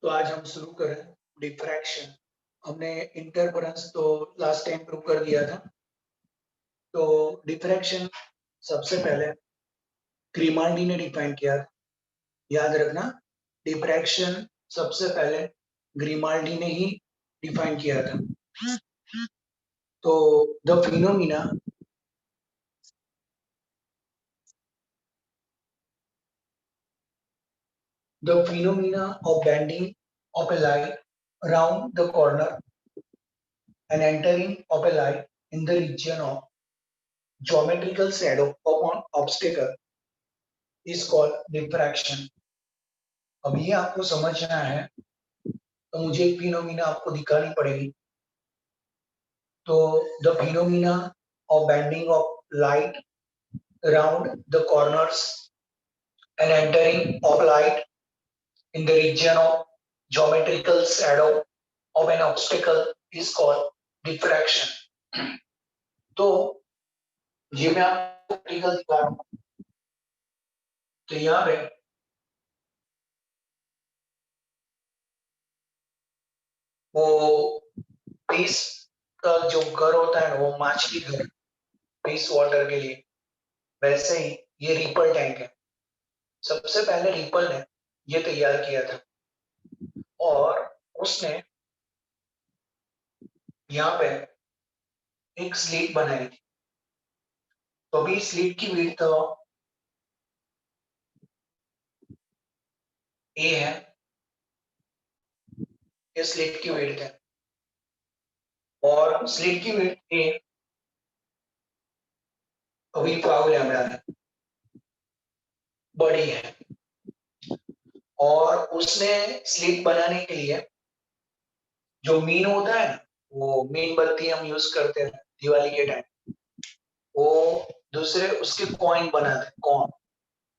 तो आज हम शुरू करें डिफ्रैक्शन। हमने इंटरफेरेंस तो लास्ट टाइम प्रूव कर दिया था। तो डिफ्रैक्शन सबसे पहले ग्रिमाल्डी ने डिफाइन किया था। याद रखना, डिफ्रैक्शन सबसे पहले ग्रिमाल्डी ने ही डिफाइन किया था। तो the phenomena of bending of a light around the corner and entering of a light in the region of geometrical shadow upon obstacle is called diffraction। अब ये आपको समझना है तो मुझे एक फिनोमिना आपको दिखानी पड़ेगी। तो the phenomena of bending of light around the corners and entering of light in the region of geometrical shadow of an obstacle is called diffraction। तो ये मैं आपको प्रैक्टिकल दिखा रहा हूँ। तो यहाँ पे वो फिश का जो घर होता है ना, वो मछली घर, फिश वाटर के लिए, वैसे ही ये रिपल टैंक है। सबसे पहले रिपल ने ये तैयार किया था और उसने यहाँ पे एक स्लीट बनाई थी। तो अभी स्लीट की विड्थ तो ए है, ये स्लीट की विड्थ है और स्लीट की विड्थ ए अभी 5 लैम्डा है, बड़ी है। और उसने स्लीट बनाने के लिए जो मीन होता है ना, वो मीन बत्ती हम यूज करते हैं दिवाली के टाइम, वो दूसरे उसके कॉइन बनाते हैं, कॉइन,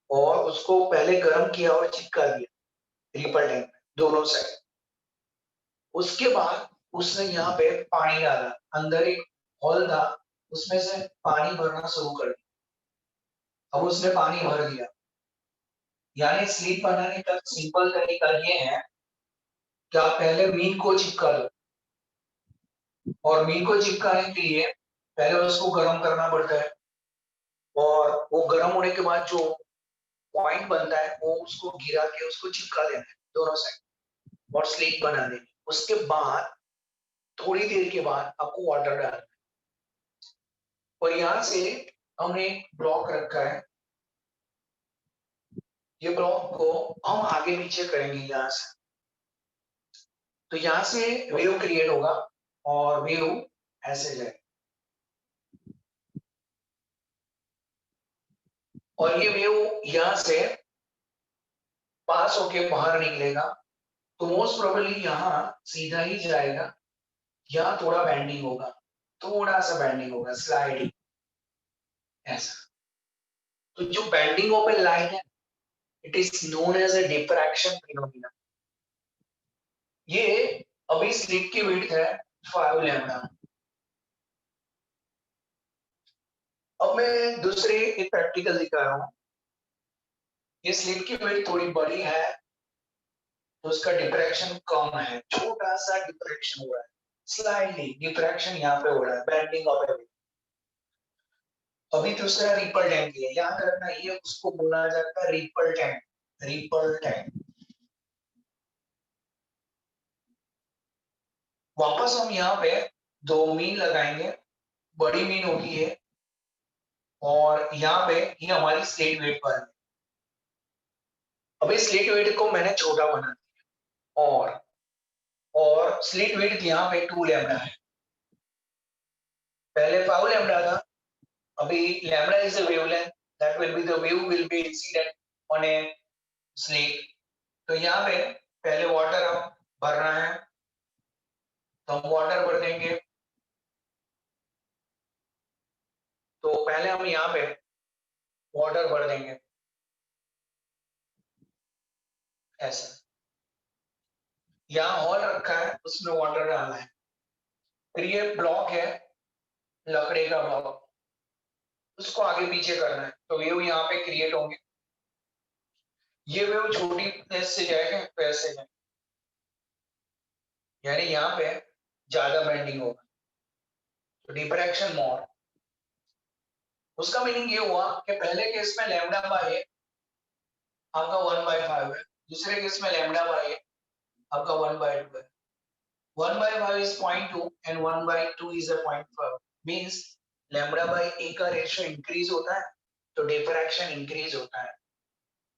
और उसको पहले गर्म किया और चिपका दिया रिपल टैंक में दोनों साइड। उसके बाद उसने यहाँ पे पानी डाला, अंदर एक होल था, उसमें से पानी भरना शुरू कर दिया। अब उसने पानी भर दिया, यानी स्लीप बनाने का सिंपल तरीका ये है कि आप पहले मीन को चिपका दो, और मीन को चिपकाने के लिए पहले उसको गर्म करना पड़ता है, और वो गर्म होने के बाद जो पॉइंट बनता है वो उसको गिरा के उसको चिपका देना है दोनों साइड और स्लीप बना देनी। उसके बाद थोड़ी देर के बाद आपको वाटर डालना है। और यहाँ से हमने एक ब्लॉक रखा है, ये ब्लॉक को हम आगे पीछे करेंगे यहाँ से। तो यहाँ से वेव क्रिएट होगा और वेव ऐसे जाए, और ये वेव यहाँ से पास होके बाहर निकलेगा। तो मोस्ट प्रोबेबली यहाँ सीधा ही जाएगा, यहाँ थोड़ा बेंडिंग होगा, थोड़ा सा बेंडिंग होगा, स्लाइडिंग ऐसा। तो जो बेंडिंग ऑफ ए लाइट है, it is known as a diffraction phenomena. ये अभी स्लिट की विड्थ है 5 लैम्डा। अब मैं दूसरे एक प्रैक्टिकल दिखा रहा हूँ। ये स्लिट की विड्थ थोड़ी बड़ी है तो उसका डिफ्रैक्शन कम है, छोटा सा डिफ्रैक्शन हो रहा है, स्लाइडली डिफ्रैक्शन यहाँ पे हो रहा है, बेंडिंग ऑफ ए। अभी दूसरा रिपल टैंक है, याद रखना ये उसको बोला जाता है रिपल टैंक, रिपल टैंक। वापस हम यहाँ पे दो मीन लगाएंगे, बड़ी मीन होगी है, और यहाँ पे ये हमारी स्लेट वेट पर है। अभी स्लेट वेट को मैंने छोटा बना दिया, और स्लेट वेट यहाँ पे 2 लैम्डा है, पहले 5 लैम्डा था। अभी lambda is a wavelength, that will be the wave will be incident on A slate. तो यहाँ पे पहले वाटर हम भरना है, तो हम वाटर भर देंगे। तो पहले हम यहाँ पे वाटर भर देंगे ऐसा, यहाँ हॉल रखा है उसमें वाटर डालना है। फिर ये ब्लॉक है, लकड़ी का ब्लॉक, उसको आगे पीछे करना है, तो वेव यहाँ पे क्रिएट होंगे। ये वेव छोटी प्लेस से जाएगा, पैसे जाए, यानी यहाँ पे ज्यादा बेंडिंग होगा, तो डिफ्रैक्शन मोर। उसका मीनिंग ये हुआ कि पहले केस में लैम्डा बाय आपका 1/5 है, दूसरे केस में लैम्डा बाय आपका 1/2 है। 1/5 is 0.2 and 1/2 is a 0.5, means lambda by ए का रेशियो इंक्रीज होता है तो डिफ्रैक्शन इंक्रीज होता है।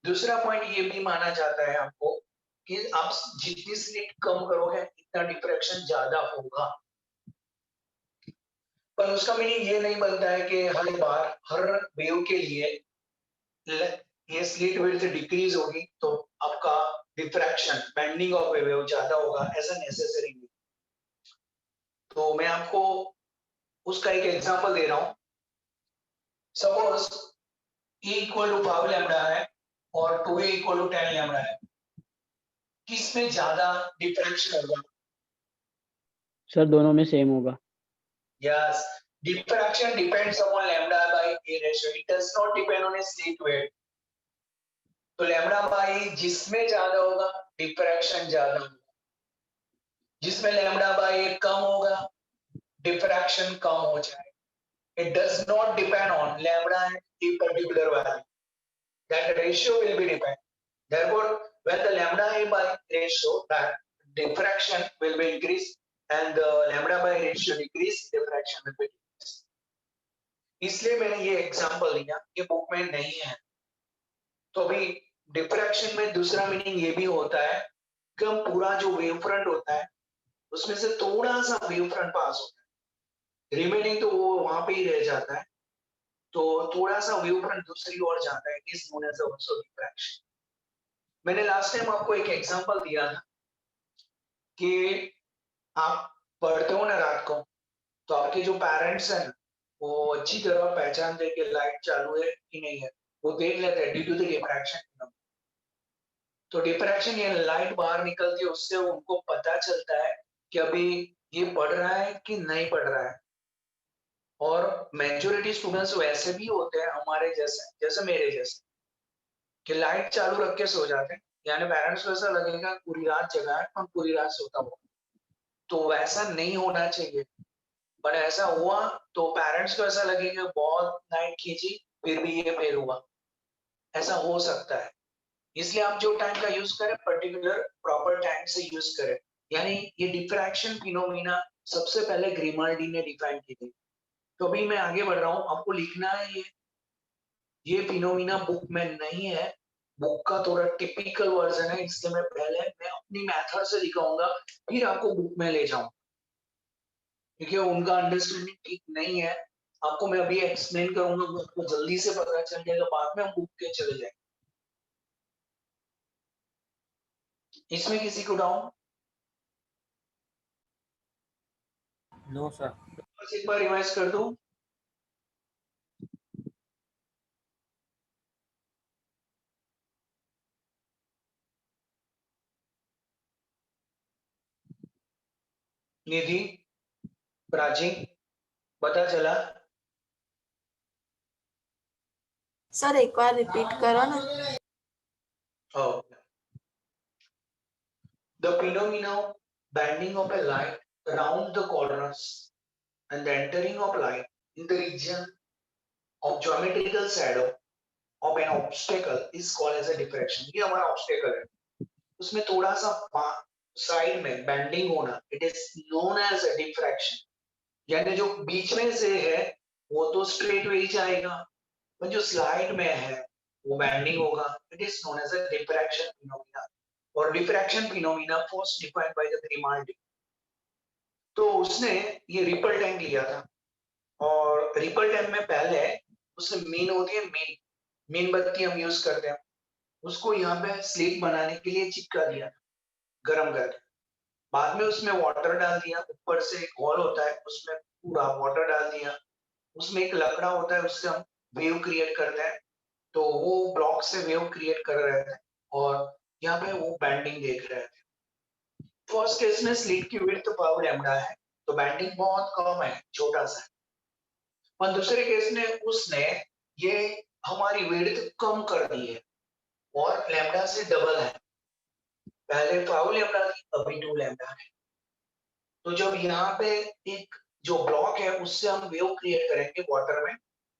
दूसरा पॉइंट ये भी माना जाता है आपको कि आप जितनी स्लिट कम करोगे इतना डिफ्रैक्शन ज्यादा होगा, पर उसका मीनिंग ये नहीं बनता है कि हर बार हर वेव के लिए ये स्लिट विड्थ डिक्रीज होगी तो आपका डिफ्रैक्शन बेंडिंग ऑफ वेव ज्यादा होगा, ऐसा नेसेसरी नहीं। तो मैं आपको उसका एक एग्जांपल दे रहा हूं। Suppose E equal to 5 lambda है और 2A इक्वल टू 10 लैम्डा है, किसमें ज्यादा डिफ्रैक्शन होगा? सर दोनों में सेम होगा। Yes, diffraction depends upon lambda by A ratio. It does not depend on a slit weight. तो लैम्डा बाई जिसमें ज्यादा होगा डिफ्रैक्शन ज्यादा होगा, जिसमें लैम्डा बाई कम होगा डिफ्रैक्शन कम हो जाएगा। It does not depend on lambda and a particular value. That ratio will be depend. Therefore, when the lambda a by ratio, that diffraction will be increased, and the lambda by ratio decrease, diffraction will be decreased. इसलिए मैंने ये example लिया, ये book में नहीं है। तो अभी डिफ्रैक्शन में दूसरा मीनिंग ये भी होता है कि हम पूरा जो वेव फ्रंट होता है उसमें से थोड़ा सा वेव फ्रंट पास होता है, रिमेनिंग तो वो वहां पे ही रह जाता है, तो थोड़ा सा वेव फ्रंट दूसरी ओर जाता है, इस नोन एज आल्सो डिफ्रैक्शन। मैंने लास्ट टाइम आपको एक एग्जांपल दिया था कि आप पढ़ते हो ना रात को, तो आपके जो पेरेंट्स हैं वो अच्छी तरह पहचानते कि लाइट चालू है कि नहीं है, वो देख लेते हैं ड्यू टू द डिफ्रैक्शन। तो डिफ्रैक्शन ये लाइट बाहर निकलती है, उससे उनको पता चलता है कि अभी ये पढ़ रहा है कि नहीं पढ़ रहा है। और मेजोरिटी स्टूडेंट्स वैसे भी होते हैं हमारे जैसे, जैसे मेरे जैसे, कि लाइट चालू रख के सो जाते हैं, यानी पेरेंट्स को ऐसा लगेगा पूरी रात जगा है और पूरी रात सोता हुआ। तो वैसा नहीं होना चाहिए, पर ऐसा हुआ तो पेरेंट्स को ऐसा लगेगा बहुत नाइट खींची फिर भी ये फेल हुआ, ऐसा हो सकता है। इसलिए आप जो टाइम का यूज करें पर्टिकुलर प्रॉपर टाइम से यूज करें। यानी ये डिफ्रैक्शन फिनोमिना सबसे पहले ग्रिमाल्डी ने डिफाइन की थी। तो अभी मैं आगे बढ़ रहा हूँ, आपको लिखना है ये फिनोमिना बुक में नहीं है, बुक का थोड़ा टिपिकल वर्जन है, इसलिए मैं अपनी मेथड से दिखाऊंगा फिर आपको बुक में ले जाऊं, क्योंकि उनका अंडरस्टैंडिंग ठीक नहीं है। आपको मैं अभी एक्सप्लेन करूंगा, आपको जल्दी से पता चल जाएगा, बाद में हम बुक के चले जाएंगे। इसमें किसी को डाउन? No sir. बस एक बार रिवाइज कर दूं। निधि, प्राची, पता चला? सर एक बार रिपीट करो ना। Oh. The phenomena of bending of a light around the corners and the entering of light in the region of geometrical shadow of an obstacle is called as a diffraction. ये हमारा obstacle है, उसमें थोड़ा सा side में bending होना, it is known as a diffraction. यानी जो बीच में से है वो तो स्ट्रेट वे ही जाएगा, पर जो स्लाइड में है वो बेंडिंग होगा, it is known as a diffraction phenomena. और diffraction phenomena first defined by the Grimaldi. तो उसने ये रिपल टाइम लिया था, और रिपल टाइम में पहले उसने मीन होती है, मीन बत्ती हम यूज करते हैं, उसको यहाँ पे स्लिट बनाने के लिए चिपका दिया था गरम करके। बाद में उसमें वाटर डाल दिया, ऊपर से एक होल होता है उसमें पूरा वाटर डाल दिया, उसमें एक लकड़ा होता है उससे हम वेव क्रिएट करते हैं। तो वो ब्लॉक से वेव क्रिएट कर रहे थे और यहाँ पे वो बैंडिंग देख रहे थे। फर्स्ट केस में स्लिट की विड्थ 5 लैम्डा है, तो बैंडिंग बहुत कम है, छोटा सा है। और दूसरे केस में उसने ये हमारी विड्थ कम कर दी है और लैम्डा से डबल है, पहले 5 लैम्डा थी अभी 2 लैम्डा है। तो जब यहाँ पे एक जो ब्लॉक है उससे हम वेव क्रिएट करेंगे वाटर में,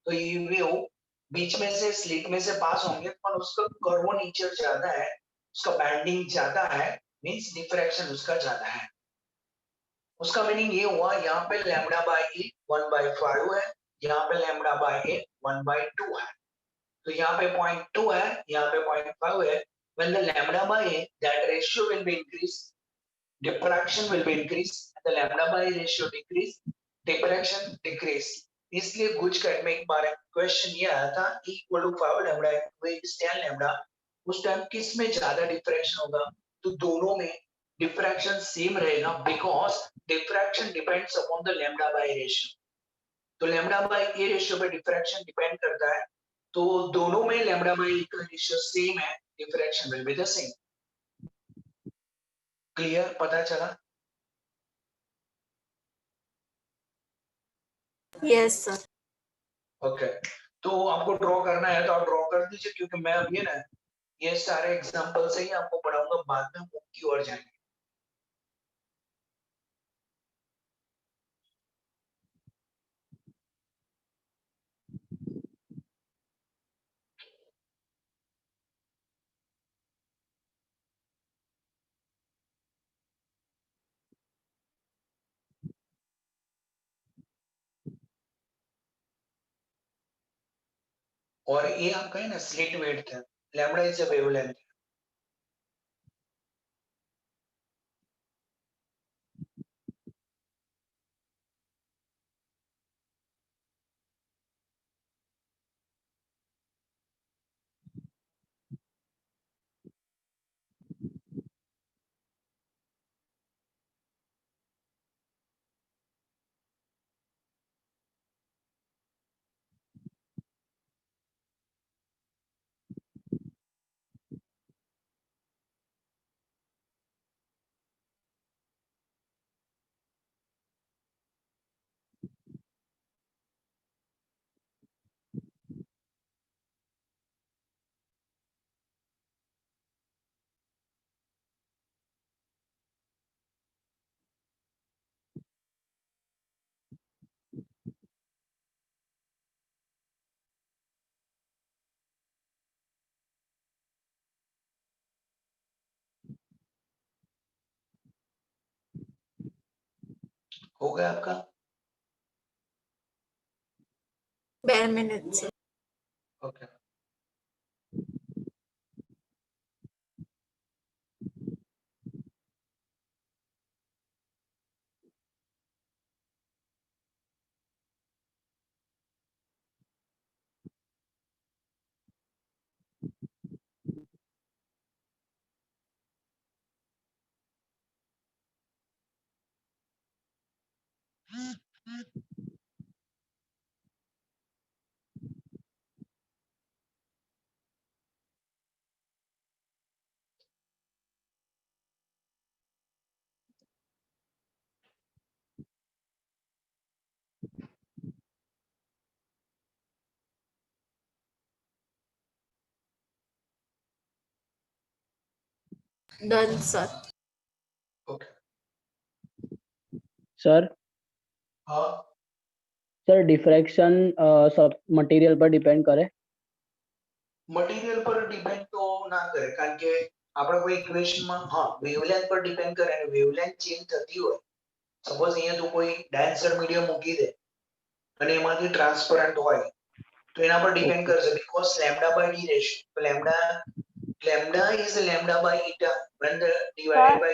तो ये वेव बीच में से स्लिट में से पास होंगे, पर उसका कर्वोनेचर ज्यादा है, उसका बैंडिंग ज्यादा है, मींस डिफ्रैक्शन उसका ज्यादा है। उसका मीनिंग ये हुआ, यहाँ पे लैम्डा बाय ए 1/5 है, यहाँ पे लैम्डा बाय ए 1/2 है, तो यहाँ पे 0.2 है, यहाँ पे 0.5 है। When the lambda by a, that ratio will be increased, diffraction will be increased, the lambda by ratio decrease, diffraction decrease। इसलिए कुछ कट में एक बार क्वेश्चन ये आया था, equal to 5 lambda is 10 lambda, उस टाइम किस में ज्यादा डिफ्रैक्शन होगा? तो दोनों में डिफ्रैक्शन सेम रहेगा, because diffraction depends upon the lambda by ratio. तो लैम्डा बाय ए रेशियो पे डिफ्रैक्शन डिपेंड करता है, तो दोनों में लैम्डा बाय ए का रेशियो सेम है, diffraction will be the same. Clear, पता चला? Yes sir. ओके, तो आपको ड्रॉ करना है तो आप ड्रॉ कर दीजिए, क्योंकि मैं अभी ना ये सारे एग्जांपल से ही आपको पढ़ाऊंगा, बाद में बुक की ओर जाएंगे। और ये आपका है ना स्लिट वेट है, लैम्डा इज अ वेवलेंथ। हो गया आपका? bare minutes sir। Okay, done sir. Okay. Sir हाँ, सर डिफ्रैक्शन सब मटेरियल पर डिपेंड करे? मटेरियल पर डिपेंड तो ના કરે, કારણ કે આપણે કોઈ ઇક્વેશનમાં હા વેવલેન્થ પર ડિપેન્ડ કરે, અને વેવલેન્થ ચેન્જ થતી હોય, સપોઝ અહીંયા તો કોઈ ડેન્સર મીડિયમ મૂકી દે અને એમાંથી ટ્રાન્સપરન્ટ હોય, તો એના પર ડિપેન્ડ Okay. કરશે, because lambda by D ratio, તો lambda is lambda by eta when the divided by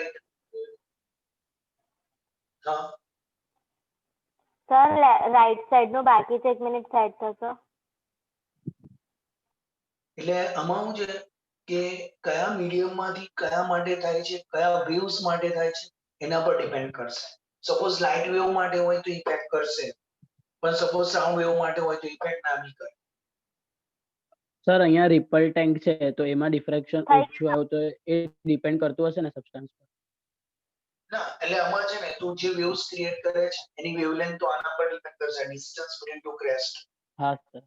હા સર રાઈટ સાઈડ નું બાકી છે 1 મિનિટ સાઈડ થશો? એટલે આમાં શું છે કે કયા મીડિયમમાંથી કયા માટે થાય છે, કયા વેવ્સ માટે થાય છે, એના પર ડિપેન્ડ કરશે। સપોઝ લાઇટ વેવ માટે હોય તો ઇફેક્ટ કરશે, પણ સપોઝ સાઉન્ડ વેવ માટે હોય તો ઇફેક્ટ ના બી કરે। સર અહીંયા રિપલ ટેન્ક છે તો એમાં ડિફ્રેક્શન થઈ ઓછું આવ્યું તો એ ડિપેન્ડ કરતું હશે ને સબસ્ટન્સ પર? ના, એટલે આમાં છે ને તું જે વેવ્સ ક્રિએટ કરે છે એની વેવલેન્થ તો આના પર ડિપેન્ડ કરશે, ડિસ્ટન્સ બીટવીન ટુ ક્રેસ્ટ। હા સર।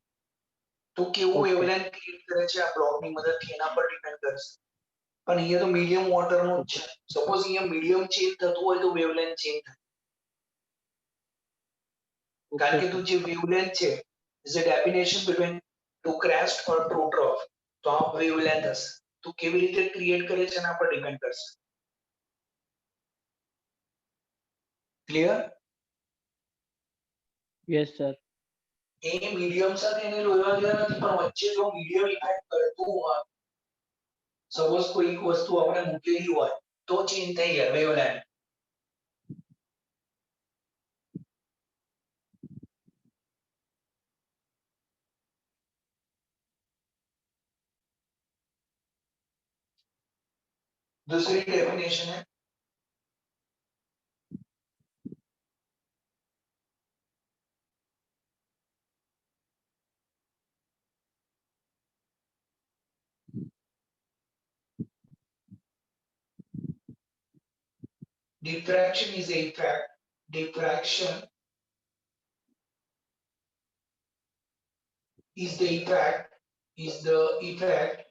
તો કેવું Okay. વેવલેન્થ ક્રિએટ કરે છે આ બ્લોકની મદદથી એના પર ડિપેન્ડ કરશે। પણ અહીંયા તો મીડિયમ વોટરનું જ છે, સપોઝ અહીંયા મીડિયમ ચેન્જ થતું હોય તો વેવલેન્થ ચેન્જ થાય, કારણ કે sir. તું જે વેવલેન્થ છે is a definition between two crest or two trough. તો આ વેવલેન્થ હશે. તું કેવી રીતે ક્રિએટ કરે છે એના પર ડિપેન્ડ કરશે. ક્લિયર? Yes, sir. એ મીડિયમ સાથે એને લોહી દેવા નથી, પણ વચ્ચે જો મીડિયમ ઇફેક્ટ કરતું હોય, સપોઝ કોઈ એક વસ્તુ આપણે મૂકેલી હોય તો ચેન્જ થઈ જાય વેવલેન્થ. दूसरी डेफिनेशन है diffraction is a effect. Diffraction is the effect. Is the effect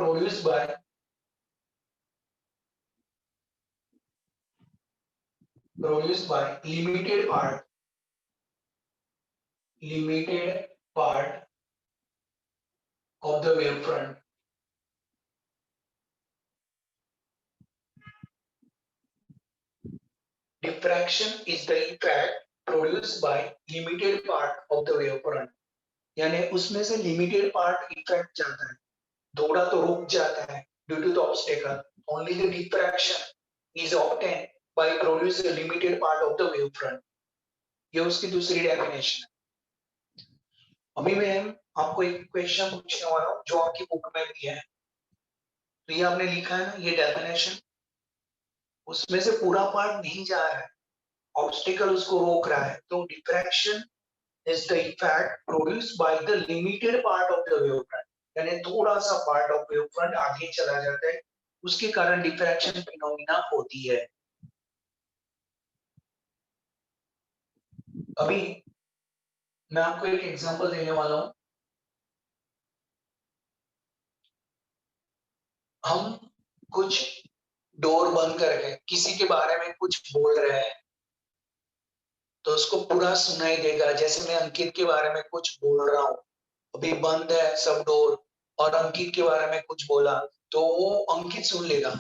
produced by limited part of the wavefront. Diffraction is the effect produced by limited part of the wavefront. यानी उसमें से limited part effect जाता है, थोड़ा तो रुक जाता है due to the obstacle. Only the diffraction is obtained by producing a limited part of the wavefront. ये उसकी दूसरी डेफिनेशन है. अभी मैं आपको एक क्वेश्चन पूछने वाला हूँ जो आपकी बुक में भी है. तो ये आपने लिखा है ना, ये डेफिनेशन, उसमें से पूरा पार्ट नहीं जा रहा है, ऑब्स्टिकल उसको रोक रहा है. तो diffraction is the effect produced by the limited part of the wavefront. यानी थोड़ा सा पार्ट ऑफ वेवफ्रंट आगे चला जाता है, उसके कारण डिफ्रैक्शन फिनोमिना होती है. अभी मैं आपको एक एग्जांपल देने वाला हूं. हम कुछ डोर बंद करके किसी के बारे में कुछ बोल रहे हैं तो उसको पूरा सुनाई देगा. जैसे मैं अंकित के बारे में कुछ बोल रहा हूँ, अभी बंद है सब डोर, और अंकित के बारे में कुछ बोला तो वो अंकित सुन लेगा.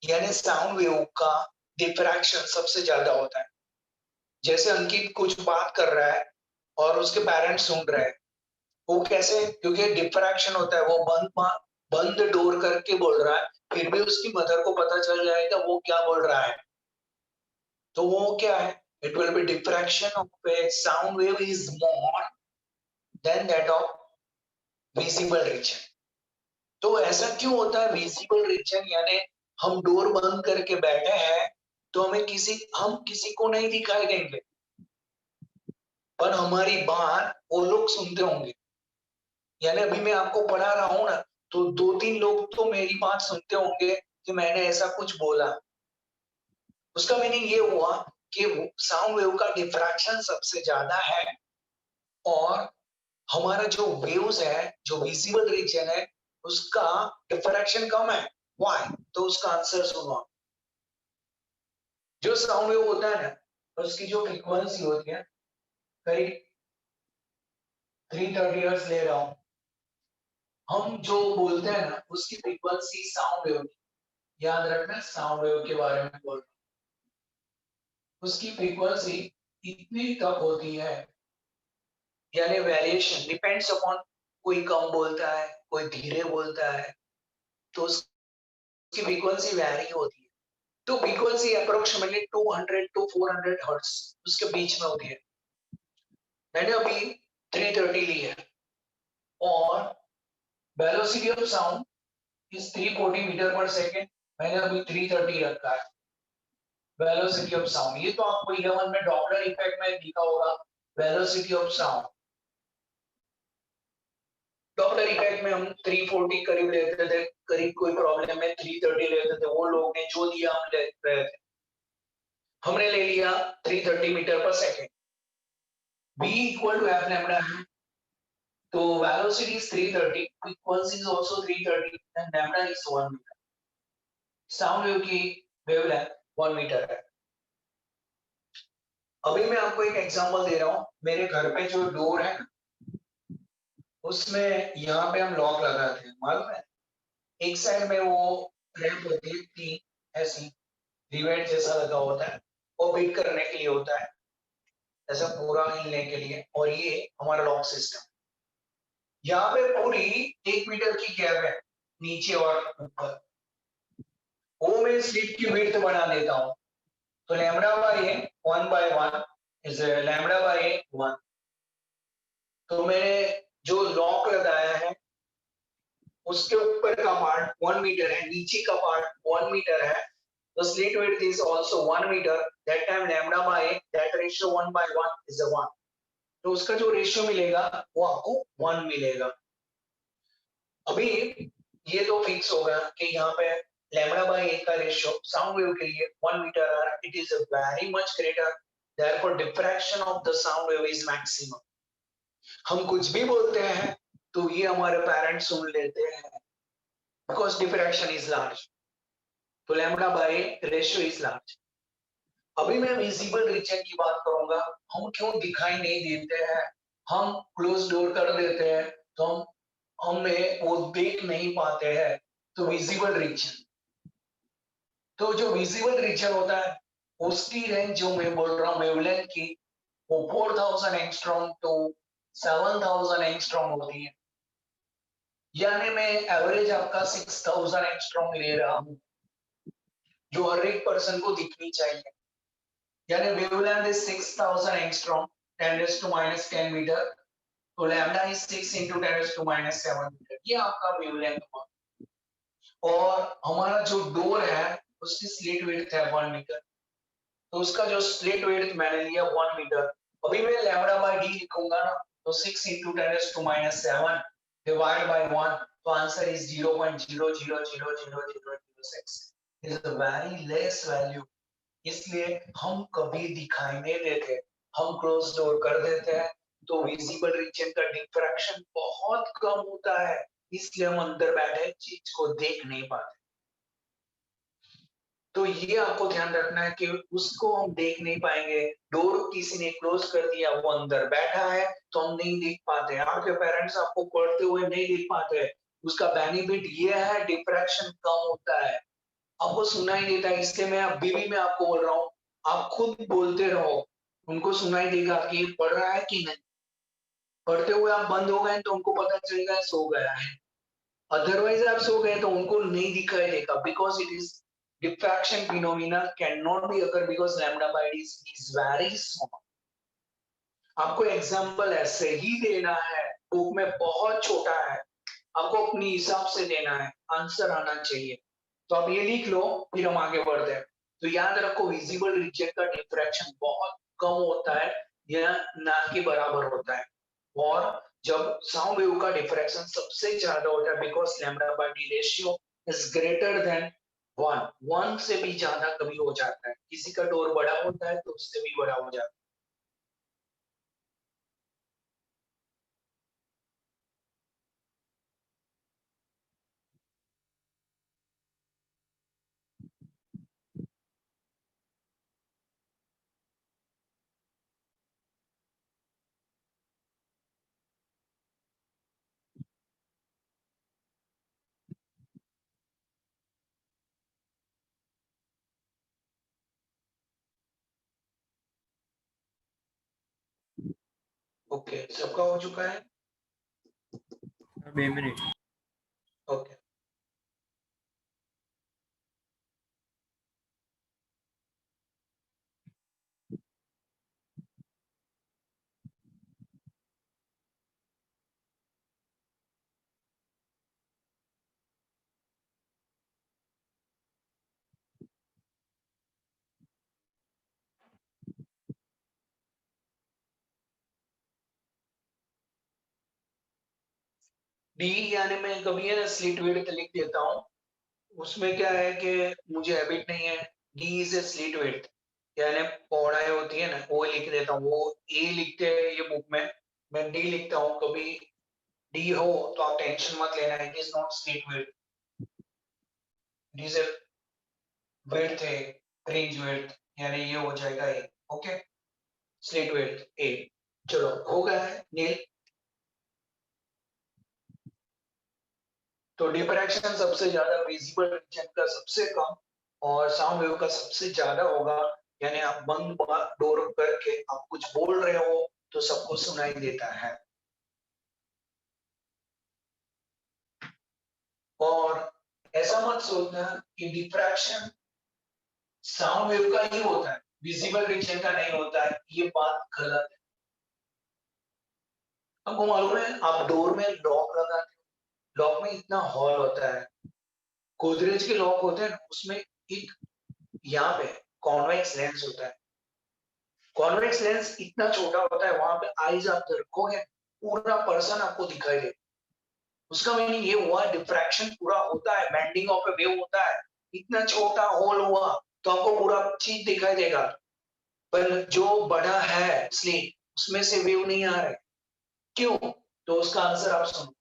यानी साउंड वेव का डिफ्रैक्शन सबसे ज्यादा होता है. जैसे अंकित कुछ बात कर रहा है और उसके पेरेंट्स सुन रहे हैं, वो कैसे? क्योंकि डिफ्रैक्शन होता है, वो बंद डोर करके बोल रहा है, फिर भी उसकी मदर को पता चल जाएगा वो क्या बोल रहा है. तो वो क्या है? It will be diffraction of a sound wave is more than that of visible region. तो ऐसा क्यों होता है? विजिबल रीजन यानी हम डोर बंद करके बैठे हैं तो हम किसी को नहीं दिखाई देंगे, पर हमारी बात वो लोग सुनते होंगे. यानी अभी मैं आपको पढ़ा रहा हूं ना, तो 2-3 लोग तो मेरी बात सुनते होंगे कि मैंने ऐसा कुछ बोला. उसका मीनिंग ये हुआ कि साउंड वेव का डिफ्रैक्शन सबसे ज्यादा है और हमारा जो वेव्स है, जो विजिबल रीजन है, उसका डिफ्रैक्शन कम है. व्हाई? तो उसका आंसर सुनो. जो साउंड वेव होता है ना, उसकी जो फ्रीक्वेंसी होती है, करीब 330 हर्ट्ज ले रहा हूं. हम जो बोलते हैं ना, उसकी फ्रीक्वेंसी साउंड वेव, याद रखना साउंड वेव के बारे में बोल रहा हूं, उसकी फ्रीक्वेंसी इतनी तक होती है, यानी वेरिएशन डिपेंड्स अपॉन, कोई कम बोलता है, कोई धीरे बोलता है, तो उसकी फ्रीक्वेंसी वेरी होती है. तो फ्रीक्वेंसी अप्रोक्सीमेटली 200 टू 400 हर्ट्ज उसके बीच में होती है. मैंने अभी 330 ली है और velocity of sound is 340 metre पर सेकेंड. मैंने अभी 330 रखा है वेलोसिटी ऑफ साउंड. ये तो आपको 11 में डॉपलर इफेक्ट में लिखा होगा velocity of sound. Doppler effect में हम 340 करीब लेते थे, करीब कोई प्रॉब्लम में 330 लेते थे. वो लोग ने जो दिया हम ले रहे थे, हमने ले लिया 330 मीटर पर सेकेंड. v equal to f lambda है, तो velocity is 330, frequency is also 330 and lambda is 1 metre. Sound wave की वेवलेंथ 1 मीटर है। अभी मैं आपको एक एग्जांपल दे रहा हूँ। मेरे घर पे जो डोर है उसमें यहाँ पे हम लॉक लगाते हैं, मालूम है? एक साइड में वो रैंप होती है, तीन ऐसी रिवेट जैसा लगा होता है, वो बीट करने के लिए होता है, ऐसा पूरा हिलने के लिए। और ये हमारा लॉक सिस्टम। यहाँ पे पूरी 1 मीटर की गैप है नीचे और ऊपर। वो मैं स्लिप की विड्थ बना देता हूँ। तो lambda by A 1/1 is lambda by A 1। तो मैंने जो लॉक लगाया है उसके ऊपर का पार्ट 1 मीटर है, नीचे का पार्ट 1 मीटर है। तो slit width is also 1 meter. That time lambda by that ratio 1/1 is a 1. तो उसका जो रेशियो मिलेगा वो आपको 1 मिलेगा। अभी ये तो फिक्स होगा कि यहाँ पे लैम्डा बाय ए का रेशियो साउंड वेव के लिए 1 मीटर है। It is very much greater, therefore diffraction of the sound wave is maximum। हम कुछ भी बोलते हैं तो ये हमारे पेरेंट्स सुन लेते हैं because diffraction is large। तो lambda by ratio is large. अभी मैं विजिबल रीजन की बात करूंगा। हम क्यों दिखाई नहीं देते हैं? हम क्लोज डोर कर देते हैं तो हमें वो देख नहीं पाते हैं। तो विजिबल रीजन, तो जो विजिबल रीजन होता है उसकी रेंज जो मैं बोल रहा हूँ वेवलेंथ की, वो 4000 एंगस्ट्रॉम टू 7000 एंगस्ट्रॉम होती है। यानी मैं एवरेज आपका 6000 एंगस्ट्रॉम ले रहा हूँ जो हर एक पर्सन को दिखनी चाहिए। यानी वेवलेंथ इज 6000 एंगस्ट्रॉम 10⁻⁻10 मीटर। तो लैम्डा इज 6 into 10⁻⁻7 मीटर। ये आपका वेवलेंथ हुआ। और हमारा जो डोर है उसकी स्लिट विड्थ है 1 मीटर। तो उसका जो स्लिट विड्थ मैंने लिया 1 मीटर। अभी मैं लैम्डा बाय डी लिखूंगा ना, तो 6 into 10⁻⁷ डिवाइड बाय 1। तो answer is 0.00000006। Is a very less value. इसलिए हम कभी दिखाई नहीं देते, हम क्लोज डोर कर देते हैं। तो विजिबल रीजन का डिफ्रैक्शन बहुत कम होता है, इसलिए हम अंदर बैठे चीज को देख नहीं पाते। तो ये आपको ध्यान रखना है कि उसको हम देख नहीं पाएंगे। डोर किसी ने क्लोज कर दिया, वो अंदर बैठा है तो हम नहीं देख पाते। आपके पेरेंट्स आपको पढ़ते हुए नहीं देख पाते। उसका बेनिफिट ये है डिफ्रैक्शन कम होता है, आपको सुनाई देता है। इसलिए मैं अभी भी मैं आपको बोल रहा हूँ, आप खुद बोलते रहो, उनको सुनाई देगा कि पढ़ रहा है कि नहीं। पढ़ते हुए आप बंद हो गए तो उनको पता चलेगा सो गया है। अदरवाइज आप सो गए तो उनको नहीं दिखाई देगा, because it is diffraction phenomena cannot be occur because lambda by d is very small। आपको एग्जांपल ऐसे ही देना है, बुक में बहुत छोटा है, आपको अपनी हिसाब से देना है, आंसर आना चाहिए। तो आप ये लिख लो, फिर हम आगे बढ़ते हैं। तो याद रखो विजिबल रीजन का डिफ्रैक्शन बहुत कम होता है या ना के बराबर होता है। और जब साउंड वेव का डिफ्रैक्शन सबसे ज्यादा होता है because lambda by D ratio is greater than 1 से भी ज्यादा कभी हो जाता है। किसी का डोर बड़ा होता है तो उससे भी बड़ा हो जाता है। ओके, सबका हो चुका है? 2 मिनट। ओके, डी यानी मैं कभी है ना स्लिट विड्थ लिख देता हूँ। उसमें क्या है कि मुझे हैबिट नहीं है। D is a slit width, यानी पौड़ाई होती है ना, वो लिख देता हूँ। वो ए लिखते हैं ये बुक में, मैं डी लिखता हूँ। कभी डी हो तो आप टेंशन मत लेना, it is not slit width, it is a width है, रेंज विड्थ, यानी ये हो जाएगा ए। ओके, स्लिट विड्थ ए। चलो हो गया है नील। तो डिफ्रैक्शन सबसे ज्यादा, विजिबल रीजन का सबसे कम, और साउंड वेव का सबसे ज्यादा होगा। यानी आप बंद डोर करके आप कुछ बोल रहे हो तो सबको सुनाई देता है। और ऐसा मत सोचना कि डिफ्रैक्शन साउंड वेव का ही होता है, विजिबल रीजन का नहीं होता है, ये बात गलत है। आपको मालूम है, आप डोर में लॉक लगाते हो, लॉक में इतना हॉल होता है, गोदरेज के लॉक होते हैं ना, उसमें एक यहाँ पे कॉन्वेक्स लेंस होता है। कॉन्वेक्स लेंस इतना छोटा होता है, वहां पे आईज आप रखोगे पूरा पर्सन आपको दिखाई दे। उसका मीनिंग ये हुआ डिफ्रैक्शन पूरा होता है, बेंडिंग ऑफ ए वेव होता है, इतना छोटा होल हुआ तो आपको पूरा चीज दिखाई देगा। पर जो बड़ा है स्लिट, उसमें से वेव नहीं आ रहा है, क्यों? तो उसका आंसर आप सुनो।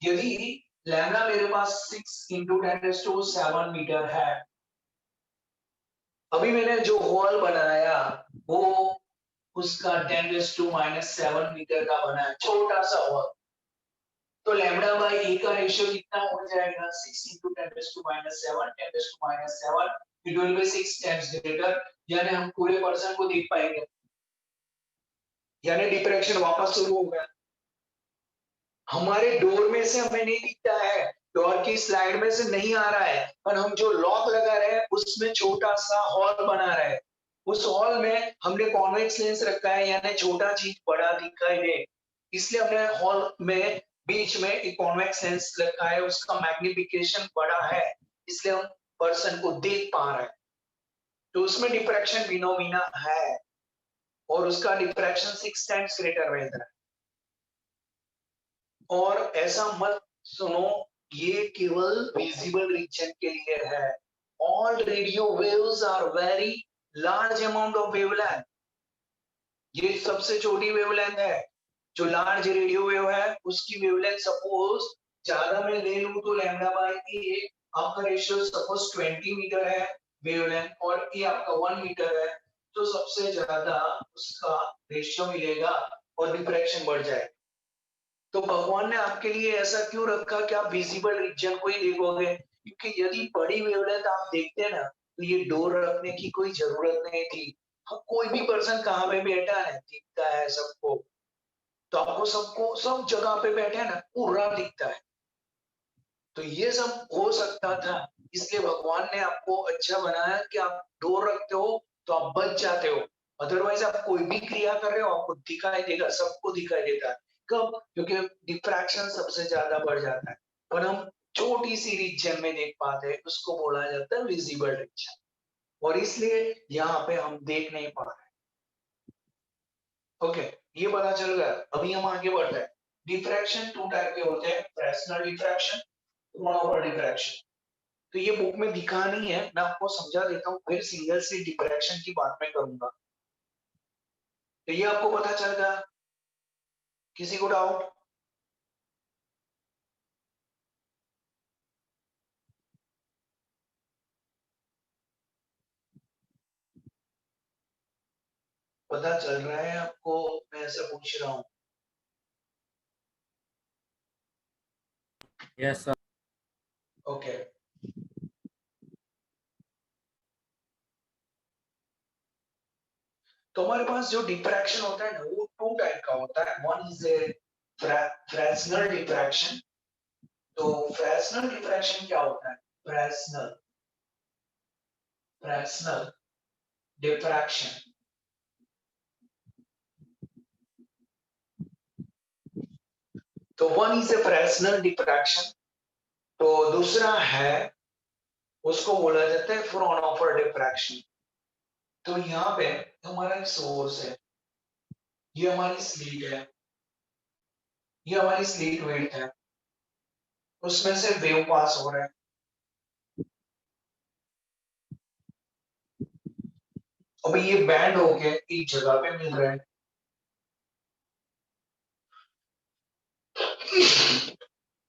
यदि लैम्डा मेरे पास 6 × 10⁷ मीटर है, अभी मैंने जो होल बनाया वो उसका 10⁻⁻7 मीटर का बना है, छोटा सा होल। तो लैम्डा बाई ए का रेशियो कितना हो जाएगा? 6 × 10⁻⁷, 10⁻⁷, it will be 6 times greater, यानी हम पूरे पर्सन को देख पाएंगे, यानी डिफ्रैक्शन वापस शुरू हो गया। हमारे डोर में से हमें नहीं दिखता है, डोर की स्लाइड में से नहीं आ रहा है, पर हम जो लॉक लगा रहे हैं उसमें छोटा सा हॉल बना रहे हैं। उस हॉल में हमने कॉन्वेक्स लेंस रखा है, यानी छोटा चीज बड़ा दिखाई दे, इसलिए हमने हॉल में बीच में एक कॉन्वेक्स लेंस रखा है, उसका मैग्निफिकेशन बड़ा है, इसलिए हम पर्सन को देख पा रहे हैं। तो उसमें डिफ्रैक्शन फिनोमिना है, और उसका डिफ्रैक्शन 6 टाइम्स ग्रेटर रहता है। और ऐसा मत सुनो, ये केवल विजिबल रीजन के लिए है। All radio waves are very large amount of wavelength. ये सबसे छोटी वेवलेंथ है। जो लार्ज रेडियो वेव है उसकी वेवलेंथ सपोज ज्यादा मैं ले लूं तो लैम्डा बाई ए, आपका रेशियो सपोज 20 मीटर है वेवलेंथ, और ये आपका 1 मीटर है, तो सबसे ज्यादा उसका रेशियो मिलेगा और डिफ्रैक्शन बढ़ जाएगा। तो भगवान ने आपके लिए ऐसा क्यों रखा कि आप विजिबल रीजन को ही देखोगे? क्योंकि यदि बड़ी वेवलेंथ आप देखते ना, तो ये डोर रखने की कोई जरूरत नहीं थी। कोई भी पर्सन कहाँ पे बैठा है दिखता है सबको, तो आपको सबको सब जगह पे बैठे ना पूरा दिखता है। तो ये सब हो सकता था, इसलिए भगवान ने आपको अच्छा बनाया कि आप डोर रखते हो तो आप बच जाते हो। अदरवाइज आप कोई भी क्रिया कर रहे हो आपको दिखाई देगा, सबको दिखाई देता है। कब? क्योंकि डिफ्रैक्शन सबसे ज्यादा बढ़ जाता है, पर हम छोटी सी रीजन में देख पाते हैं, उसको बोला जाता है विजिबल रीजन, और इसलिए यहाँ पे हम देख नहीं पा रहे। ओके, ये पता चल गया। अभी हम आगे बढ़ते हैं। डिफ्रैक्शन 2 टाइप के होते हैं, फ्रेस्नेल डिफ्रैक्शन, मोनोपोल डिफ्रैक्शन। तो ये बुक में दिखा नहीं है, मैं आपको समझा देता हूँ, फिर सिंगल स्लिट डिफ्रैक्शन की बात मैं करूंगा। तो ये आपको पता चल गया? किसी को डाउट? पता चल रहा है आपको? मैं ऐसा पूछ रहा हूँ। Yes, sir. ओके, तो हमारे पास जो डिफ्रैक्शन होता है ना, वो 2 टाइप का होता है। One is a Fresnel diffraction. तो फ्रेस्नेल डिफ्रैक्शन क्या होता है? फ्रेस्नेल फ्रेस्नेल डिफ्रैक्शन, तो one is a Fresnel diffraction. तो दूसरा है, उसको बोला जाता है फ्राउनहोफर डिफ्रैक्शन। तो यहाँ पे हमारा एक सोर्स है, ये हमारी स्लिट है, ये हमारी स्लिट वेट है, उसमें से वेव पास हो रहा है। अब ये बैंड होके एक जगह पे मिल रहा है।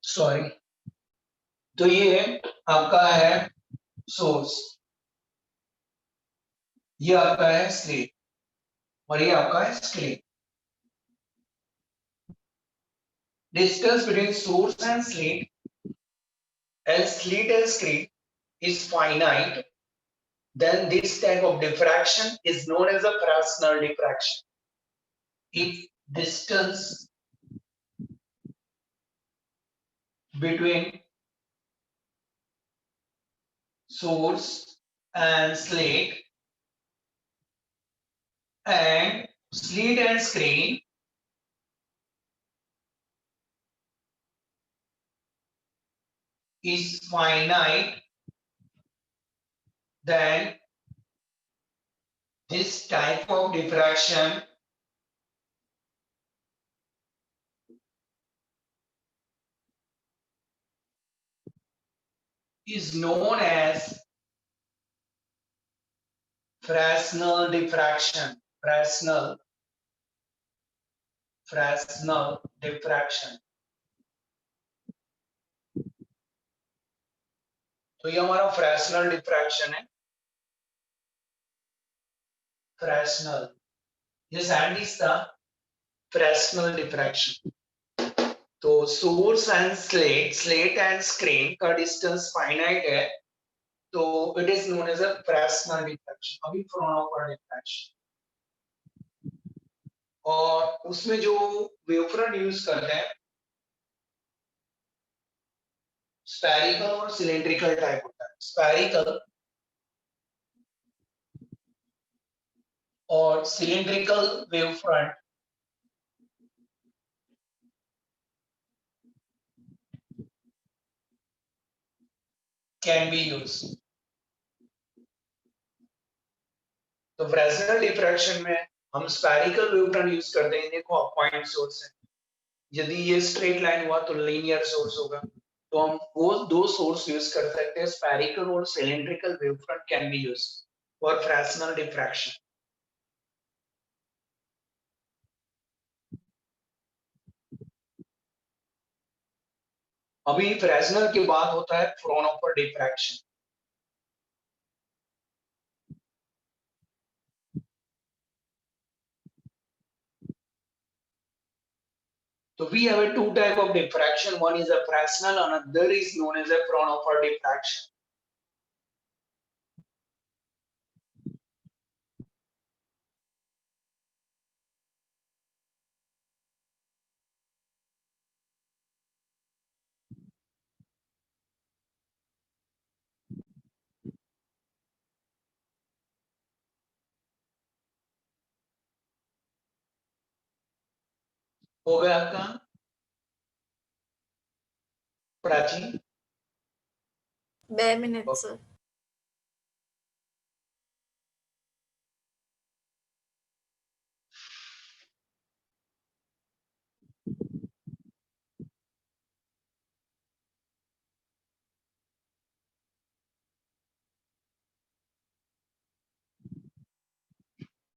सॉरी। तो ये आपका है सोर्स, ये आपका है स्लेट और ये आपका है screen. Distance between source and slit and screen is finite, then this type of diffraction is known as a Fresnel diffraction. If distance between source and slit and screen is finite, then this type of diffraction is known as Fresnel diffraction. Fresnel diffraction. तो ये हमारा फ्रेस्नल diffraction है. फ्रेस्नल, ये sandwich था. Fresnel diffraction. तो source and slit and screen का distance finite है, तो it is known as a Fresnel diffraction. अभी फ्राउनहोफर डिफ्रैक्शन. और उसमें जो वेवफ्रंट यूज करते हैं स्फेरिकल और सिलेंड्रिकल टाइप होता है. स्फेरिकल और cylindrical wavefront can be use. तो फ्रेस्नल डिफ्रैक्शन में हम स्फेरिकल वेवफ्रंट यूज करते हैं. देखो पॉइंट सोर्स है, यदि ये स्ट्रेट लाइन हुआ तो लीनियर सोर्स होगा, तो हम वो दो सोर्स यूज कर सकते हैं. स्फेरिकल और cylindrical wavefront can be use for Fresnel diffraction. अभी फ्रेस्नल के बाद होता है Fraunhofer diffraction. So we have a two type of diffraction. One is a Fresnel, another is known as a Fraunhofer diffraction. हो गया आपका Prachi? 2 minutes, sir.